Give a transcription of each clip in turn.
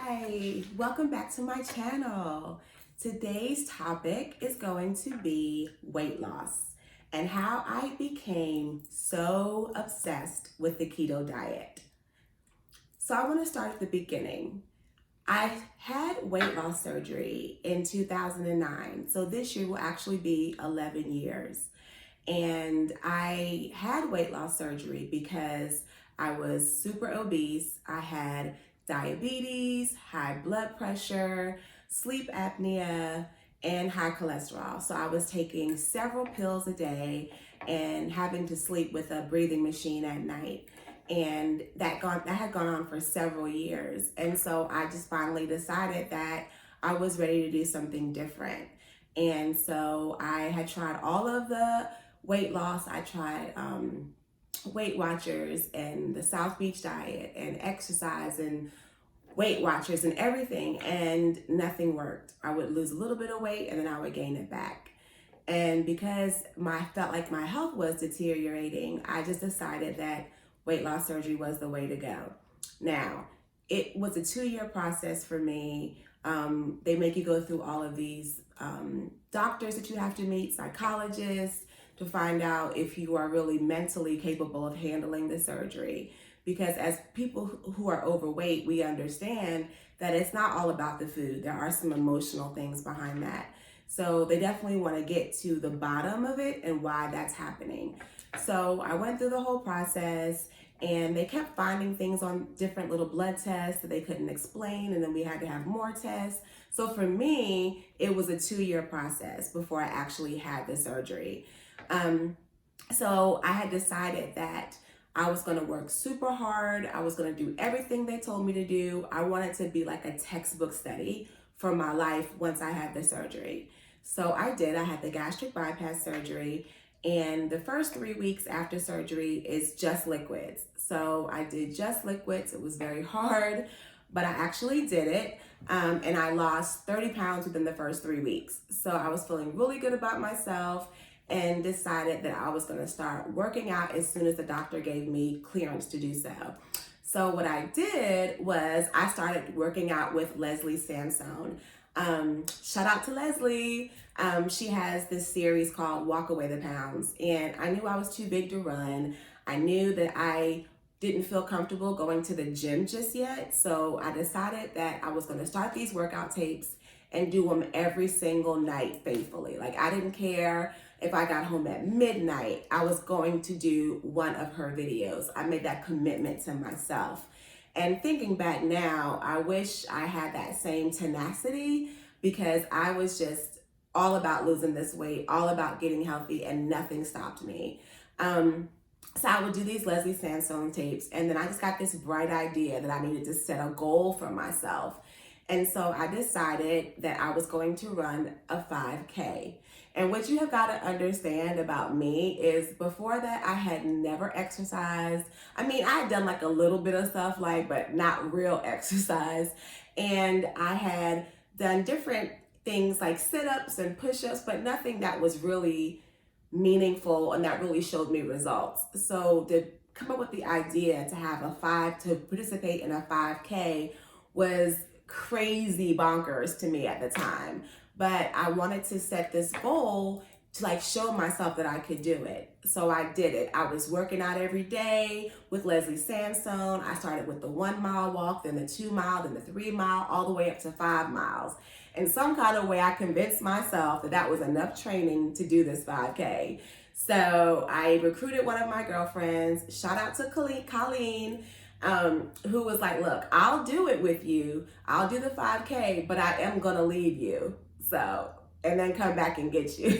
Hi, welcome back to my channel. Today's topic is going to be weight loss and how I became so obsessed with the keto diet. So I want to start at the beginning. I had weight loss surgery in 2009. So this year will actually be 11 years. And I had weight loss surgery because I was super obese. I had diabetes, high blood pressure, sleep apnea, and high cholesterol. So I was taking several pills a day and having to sleep with a breathing machine at night. And that had gone on for several years. And so I just finally decided that I was ready to do something different. And so I had tried all of the weight loss. I tried Weight Watchers and the South Beach diet and exercise and Weight Watchers and everything, and nothing worked. I would lose a little bit of weight and then I would gain it back. And because I felt like my health was deteriorating, I just decided that weight loss surgery was the way to go. Now, it was a 2-year process for me. They make you go through all of these doctors that you have to meet, psychologists, to find out if you are really mentally capable of handling the surgery. Because as people who are overweight, we understand that it's not all about the food. There are some emotional things behind that. So they definitely want to get to the bottom of it and why that's happening. So I went through the whole process and they kept finding things on different little blood tests that they couldn't explain, and then we had to have more tests. So for me, it was a 2-year process before I actually had the surgery. So I had decided that I was going to work super hard. I was going to do everything they told me to do. I wanted to be like a textbook study for my life once I had the surgery. So I did. I had the gastric bypass surgery, and the first 3 weeks after surgery is just liquids. So I did just liquids. It was very hard, but I actually did it. And I lost 30 pounds within the first 3 weeks. So I was feeling really good about myself and decided that I was going to start working out as soon as the doctor gave me clearance to do so. So what I did was I started working out with Leslie Sansone. Shout out to Leslie. She has this series called Walk Away the Pounds, and I knew I was too big to run. I knew that I didn't feel comfortable going to the gym just yet. So I decided that I was going to start these workout tapes and do them every single night faithfully. Like, I didn't care if I got home at midnight, I was going to do one of her videos. I made that commitment to myself. And thinking back now, I wish I had that same tenacity, because I was just all about losing this weight, all about getting healthy, and nothing stopped me. So I would do these Leslie Sansone tapes, and then I just got this bright idea that I needed to set a goal for myself. And so I decided that I was going to run a 5K. And what you have got to understand about me is, before that, I had never exercised. I mean, I had done like a little bit of stuff, but not real exercise. And I had done different things like sit-ups and push-ups, but nothing that was really meaningful and that really showed me results. So to come up with the idea to participate in a 5K was crazy bonkers to me at the time. But I wanted to set this goal to show myself that I could do it. So I did it. I was working out every day with Leslie Sansone. I started with the 1 mile walk, then the 2 mile, then the 3 mile, all the way up to 5 miles. In some kind of way, I convinced myself that that was enough training to do this 5K. So I recruited one of my girlfriends. Shout out to Colleen. Who was like, look, I'll do it with you. I'll do the 5K, but I am going to leave you. So, and then come back and get you,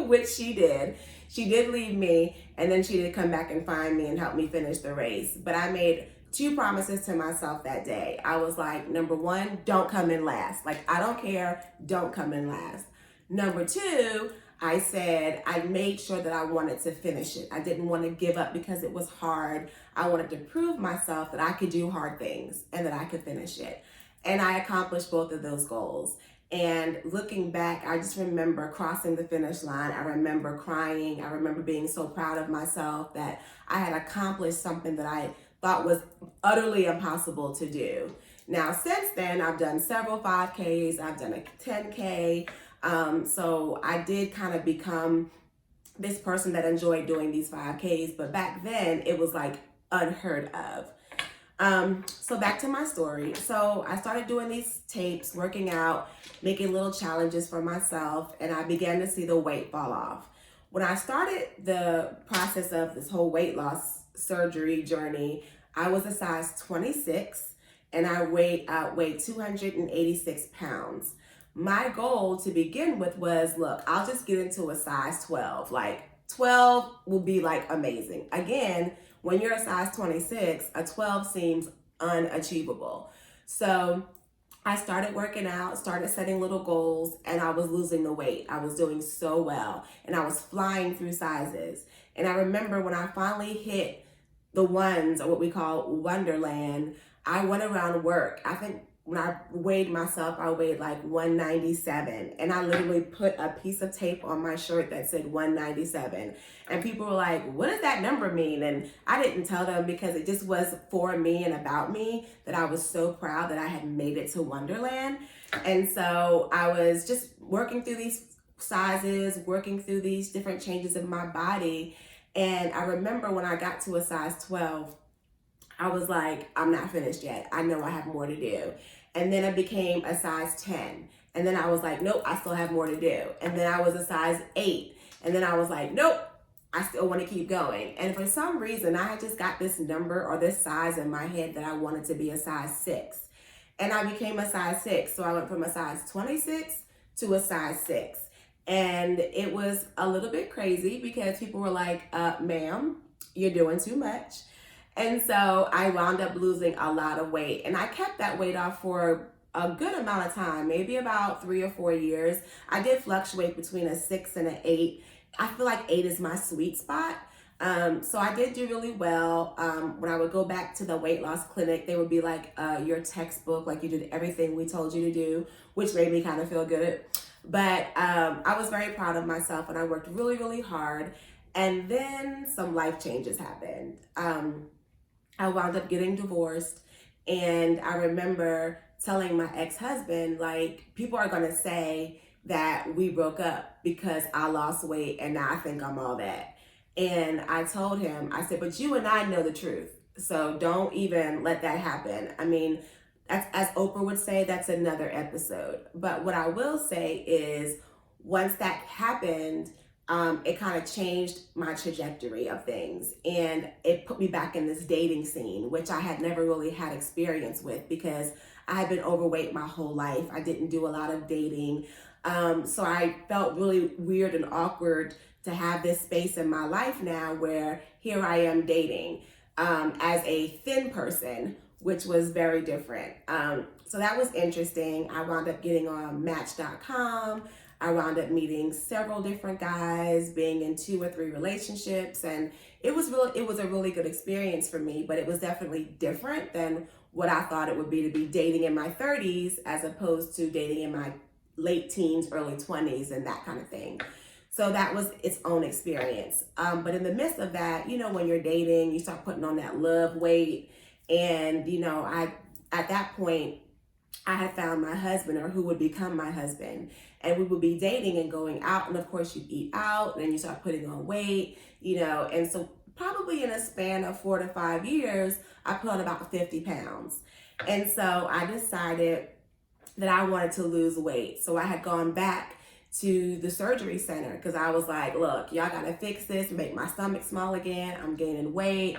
which she did. She did leave me, and then she did come back and find me and help me finish the race. But I made 2 promises to myself that day. I was like, number 1, don't come in last. I don't care. Don't come in last. Number 2, I said I made sure that I wanted to finish it. I didn't want to give up because it was hard. I wanted to prove myself that I could do hard things and that I could finish it. And I accomplished both of those goals. And looking back, I just remember crossing the finish line. I remember crying. I remember being so proud of myself that I had accomplished something that I thought was utterly impossible to do. Now, since then, I've done several 5Ks, I've done a 10K. So I did kind of become this person that enjoyed doing these 5Ks, but back then it was like unheard of. So back to my story. So I started doing these tapes, working out, making little challenges for myself, and I began to see the weight fall off. When I started the process of this whole weight loss surgery journey, I was a size 26 and I weighed 286 pounds. My goal to begin with was, look, I'll just get into a size 12. Like 12 will be like amazing. Again, when you're a size 26, a 12 seems unachievable. So I started working out, started setting little goals, and I was losing the weight. I was doing so well, and I was flying through sizes. And I remember when I finally hit the ones, or what we call Wonderland, I went around work. I think when I weighed myself, I weighed like 197. And I literally put a piece of tape on my shirt that said 197. And people were like, what does that number mean? And I didn't tell them because it just was for me and about me, that I was so proud that I had made it to Wonderland. And so I was just working through these sizes, working through these different changes in my body. And I remember when I got to a size 12, I was like, I'm not finished yet. I know I have more to do. And then I became a size 10. And then I was like, nope, I still have more to do. And then I was a size 8. And then I was like, nope, I still want to keep going. And for some reason, I had just got this number or this size in my head that I wanted to be a size 6. And I became a size 6. So I went from a size 26 to a size 6. And it was a little bit crazy because people were like, ma'am, you're doing too much. And so I wound up losing a lot of weight, and I kept that weight off for a good amount of time, maybe about 3 or 4 years. I did fluctuate between a 6 and an 8. I feel like 8 is my sweet spot. So I did do really well. When I would go back to the weight loss clinic, they would be like, your textbook, like you did everything we told you to do, which made me kind of feel good. But I was very proud of myself, and I worked really, really hard. And then some life changes happened. I wound up getting divorced, and I remember telling my ex-husband, like, people are going to say that we broke up because I lost weight and now I think I'm all that. And I told him, I said, but you and I know the truth, so don't even let that happen. I mean, as Oprah would say, that's another episode. But what I will say is, once that happened, it kind of changed my trajectory of things, and it put me back in this dating scene, which I had never really had experience with because I had been overweight my whole life. I didn't do a lot of dating. So I felt really weird and awkward to have this space in my life now where here I am dating as a thin person, which was very different. So that was interesting. I wound up getting on Match.com. I wound up meeting several different guys, being in 2 or 3 relationships, and it was a really good experience for me, but it was definitely different than what I thought it would be to be dating in my 30s as opposed to dating in my late teens, early 20s, and that kind of thing. So that was its own experience. But in the midst of that, you know, when you're dating, you start putting on that love weight, and you know, at that point, I had found my husband, or who would become my husband, and we would be dating and going out, and of course you eat out and you start putting on weight, you know, and so probably in a span of 4 to 5 years, I put on about 50 pounds. And so I decided that I wanted to lose weight. So I had gone back to the surgery center because I was like, look, y'all gotta fix this, make my stomach small again, I'm gaining weight.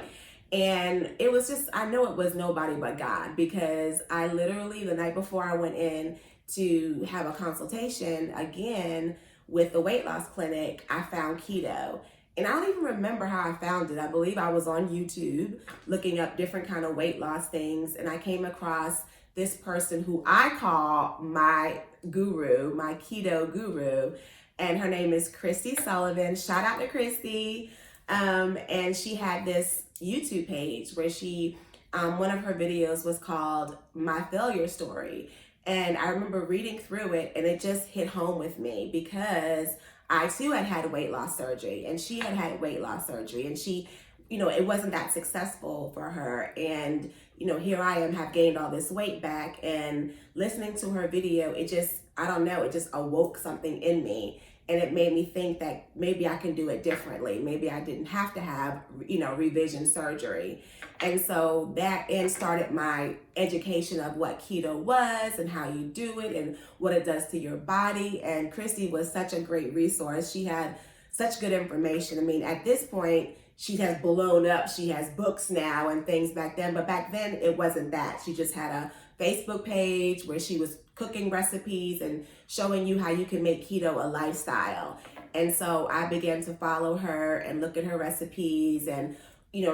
And it was just, I know it was nobody but God, because I literally, the night before I went in to have a consultation again with the weight loss clinic, I found keto. And I don't even remember how I found it. I believe I was on YouTube looking up different kind of weight loss things, and I came across this person who I call my guru, my keto guru, and her name is Christy Sullivan. Shout out to Christy. And she had this YouTube page where she, one of her videos was called My Failure Story. And I remember reading through it, and it just hit home with me because I too had had weight loss surgery, and she had had weight loss surgery, and she, it wasn't that successful for her. And, here I am, have gained all this weight back, and listening to her video, it just, I don't know, it just awoke something in me. And it made me think that maybe I can do it differently. Maybe I didn't have to have, revision surgery. And so that started my education of what keto was and how you do it and what it does to your body. And Christy was such a great resource. She had such good information. I mean, at this point, she has blown up. She has books now and things back then. But back then, it wasn't that. She just had a Facebook page where she was cooking recipes and showing you how you can make keto a lifestyle. And so I began to follow her and look at her recipes and,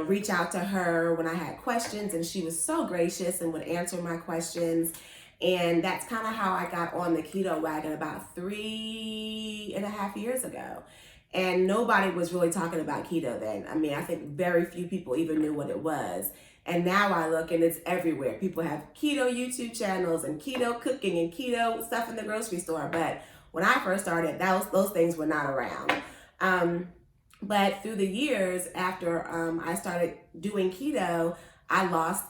reach out to her when I had questions. And she was so gracious and would answer my questions. And that's kind of how I got on the keto wagon about 3.5 years ago. And nobody was really talking about keto then. I mean, I think very few people even knew what it was. And now I look and it's everywhere. People have keto YouTube channels and keto cooking and keto stuff in the grocery store. But when I first started, those things were not around. But through the years after I started doing keto, I lost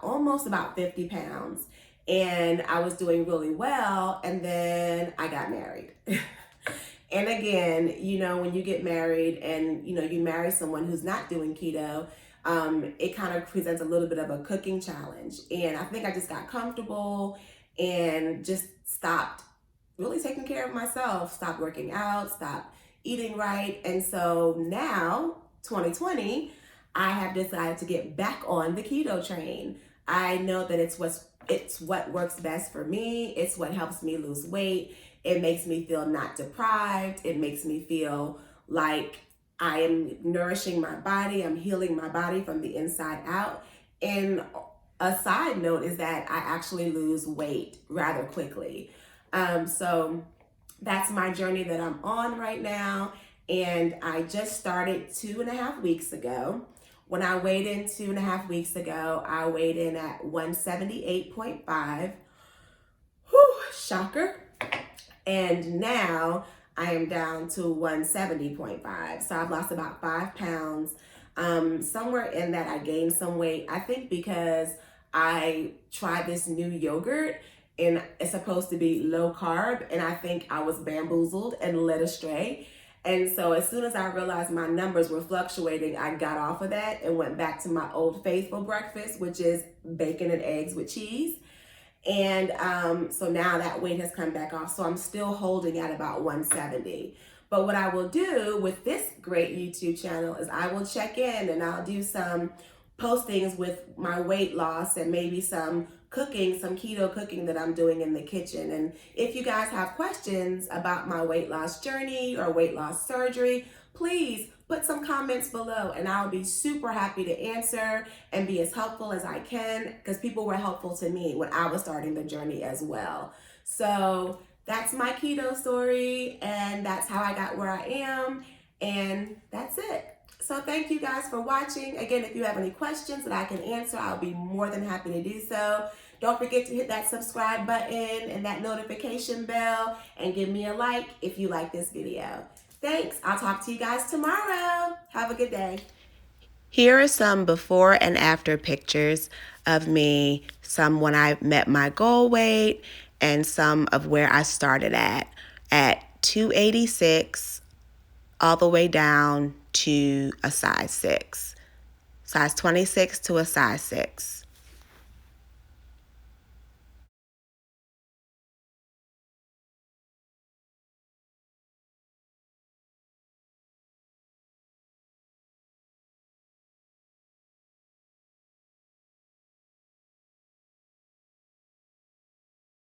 almost about 50 pounds. And I was doing really well. And then I got married. And again, when you get married and, you marry someone who's not doing keto, it kind of presents a little bit of a cooking challenge. And I think I just got comfortable and just stopped really taking care of myself, stopped working out, stopped eating right. And so now, 2020, I have decided to get back on the keto train. I know that it's what works best for me. It's what helps me lose weight. It makes me feel not deprived. It makes me feel like I am nourishing my body. I'm healing my body from the inside out. And a side note is that I actually lose weight rather quickly. So that's my journey that I'm on right now. And I just started 2.5 weeks ago. When I weighed in 2.5 weeks ago, I weighed in at 178.5. Whew, shocker. And now I am down to 170.5. So I've lost about 5 pounds. Somewhere in that I gained some weight. I think because I tried this new yogurt and it's supposed to be low carb. And I think I was bamboozled and led astray. And so as soon as I realized my numbers were fluctuating, I got off of that and went back to my old faithful breakfast, which is bacon and eggs with cheese. And so now that weight has come back off. So I'm still holding at about 170. But what I will do with this great YouTube channel is I will check in and I'll do some postings with my weight loss and maybe some cooking, some keto cooking that I'm doing in the kitchen. And if you guys have questions about my weight loss journey or weight loss surgery, please put some comments below and I'll be super happy to answer and be as helpful as I can, because people were helpful to me when I was starting the journey as well. So that's my keto story and that's how I got where I am, and that's it. So thank you guys for watching. Again, if you have any questions that I can answer, I'll be more than happy to do so. Don't forget to hit that subscribe button and that notification bell and give me a like if you like this video. Thanks. I'll talk to you guys tomorrow. Have a good day. Here are some before and after pictures of me, some when I met my goal weight and some of where I started at 286 all the way down to a size 6. Size 26 to a size 6.